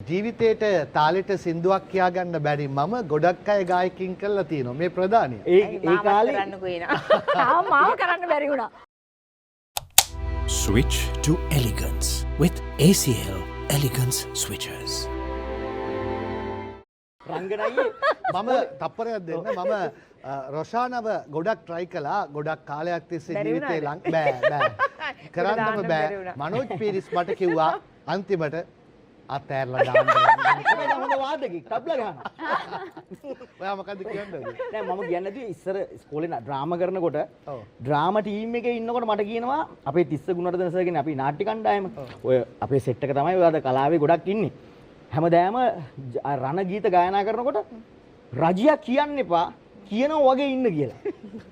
ජීවිතේට තාලෙට සින්දුවක් කියා ගන්න බැරි මම ගොඩක් අය ගායකින් කරලා තියෙනවා මේ ප්‍රධානිය. ඒ කාලේ කරන්නකෝ එනවා. මාව කරන්න බැරි වුණා. Switch to elegance with ACL Elegance Switches. රංගනයි මම තප්පරයක් දෙන්න මම රොෂානව ගොඩක් try කළා ගොඩක් කාලයක් තිස්සේ ජීවිතේ බෑ කරන්නම බෑ මනෝජ් පීරිස් මට කිව්වා අන්තිමට අතෑරලා දාන්න. හැබැයි හොඳ වාදකෙක් ටබ්ලා ගහනවා. ඔයා මොකද්ද කියන්නේ? නෑ මම කියන්නේ නැති ඉස්සර ඉස්කෝලේ ඩ්‍රාමා කරනකොට ඩ්‍රාමා ටීම් එකේ ඉන්නකොට මට කියනවා අපේ තිස්ස ගුණවර්ධන සර් කියන්නේ අපි නාට්‍ය කණ්ඩායම. ඔය අපේ සෙට් එක තමයි ඔය අද කලාවේ ගොඩක් ඉන්නේ. හැමදාම රණ ගීත ගායනා කරනකොට රජියා කියන්න එපා කියනවා වගේ ඉන්න කියලා.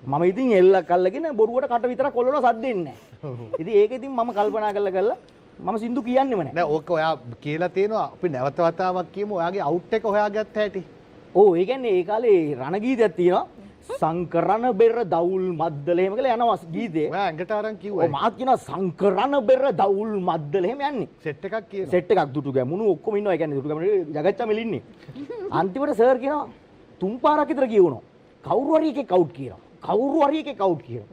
මම ඉතින් එල්ලක් අල්ලගෙන බොරුවට කට විතරක් කොල්ලන සද්දෙන්නේ නැහැ. ඉතින් ඒක ඉතින් මම කල්පනා කරලා මම සින්දු කියන්නෙම නැහැ. නෑ ඕක ඔයා කියලා තියෙනවා අපි නැවත වතාවක් කියමු ඔයාගේ අවුට් එක හොයාගත්ත හැටි. ඔව් ඒ කියන්නේ ඒ කාලේ රණ ගීතයක් තියෙනවා. සංකරණ බෙර දවුල් මද්දල එහෙම කියලා යනවා ගීතේ. ඔයා ඇඟට අරන් කිව්වා. ඔව් මාත් කියනවා සංකරණ බෙර දවුල් මද්දල එහෙම යන්නේ. සෙට් එකක් කියනවා. සෙට් එකක් දුටු ගැමුණු ඔක්කොම ඉන්නවා. ඒ කියන්නේ දුටු ගැමුණු ජගච්චාමෙල ඉන්නේ. අන්තිමට සර් කියනවා තුන් පාරක් විතර කියවනවා. කවුරු හරි එකෙක් අවුට් කියනවා. කවුරු හරි එකෙක් අවුට් කියනවා.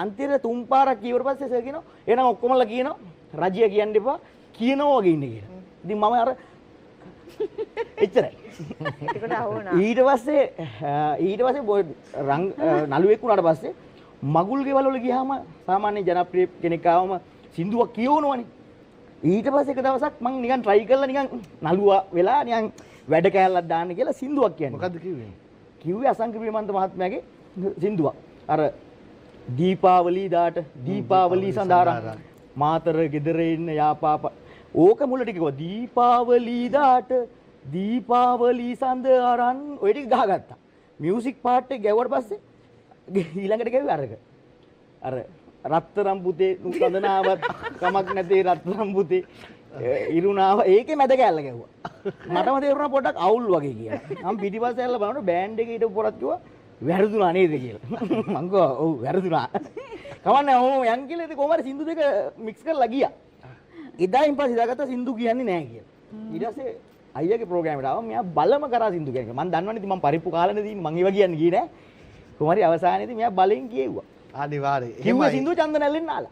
අන්තිමට තුන් පාරක් කියවුවට පස්සේ සර් කියනවා එහෙනම් ඔක්කොමලා කියනවා රජිය කියන්න එපා කියනවා වගේ ඉන්නේ කියලා. ඉතින් මම අර එච්චරයි. ඒකට අහුණා. ඊට පස්සේ නළුවෙක් වුණාට පස්සේ මගුල් ගෙවල් වල ගියාම සාමාන්‍ය ජනප්‍රිය කෙනෙක් ආවම සින්දුවක් කියවනවනේ. ඊට පස්සේ එක දවසක් මම නිකන් try කරලා නිකන් නළුවා වෙලා නිකන් වැඩ කෑල්ලක් දාන්න කියලා සින්දුවක් කියන්නේ. මොකද්ද කිව්වේ? කිව්වේ අසංක ප්‍රියමන්ත මහත්මයාගේ සින්දුවක්. අර දීපාවලී දාට දීපාවලී සඳහා මාතර ගෙදර ඉන්න යාපාප ඕක මුලට කිව්වා දීපාවලී දාට දීපාවලී සඳ අරන් ඔය ටික ගහගත්තා. මියුසික් පාර්ට් එක ගැවුවට පස්සේ ඊළඟට ගැව්වේ අරක. අර රත්තරන් පුතේ නුකඳනාවත් කමක් නැතේ රත්තරන් පුතේ ඉරුණාව ඒකේ මැද කැල්ල ගැව්වා. මටම තේරුණා පොඩ්ඩක් අවුල් වගේ කියලා. මම පිටිපස්සේ ඇල්ල බලනකොට බෑන්ඩ් එකේ හිටපු පොරත් කිව්වා වැරදුනා නේද කියලා. මං කිව්වා ඔව් වැරදුනා. කවන්නේ ඔහොම යන් කියලා ඉතින් කොහමද සින්දු දෙක මික්ස් කරලා ගියා. එදායින් පස්සේ ඉදාගත්ත සින්දු කියන්නේ නැහැ කියලා. ඊට පස්සේ අයියාගේ ප්‍රෝග්‍රෑම් එකට ආවම මෙයා බලම කරා සින්දු කියන්නේ. මම දන්නවනේ ඉතින් මම පරිප්පු කාලනේ තියෙන්නේ මං ඒවා කියන්නේ ගියේ නැහැ. කොහොම හරි අවසානයේදී මෙයා බලෙන් කියෙව්වා. අනිවාර්යයෙන්. කිව්වේ සින්දු චන්දනැල්ලෙන් නාලා.